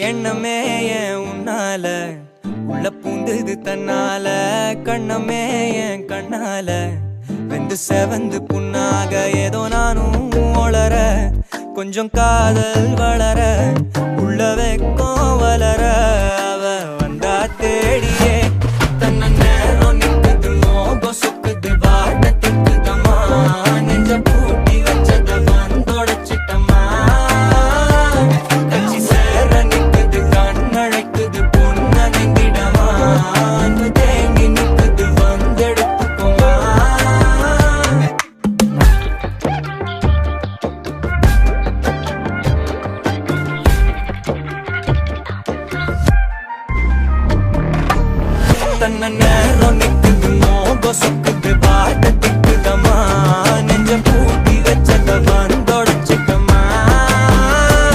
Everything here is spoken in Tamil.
எண்ணமே ஏன் உன்னால உள்ள பூந்தது தன்னால கண்ணமே ஏன் கண்ணால வெந்து செவந்து புண்ணாக ஏதோ நானும் ஒளர கொஞ்சம் காதல் வளர உள்ள வெக்கம் வளர அவ வந்தா தேடியே தன்ன நேரம் நிக்குது மோகம் சுக்குது வார்த்தை திக்குதம்மா நெஞ்ச பூட்டி வச்சத வந்தொடச்சிட்டம்மா கட்சி சேர நிக்குது கண்ணழைக்குது பொன்னடைந்திடமா அன்பு தேங்கி நிக்குது வந்தெடுத்துக்கோமா தன்ன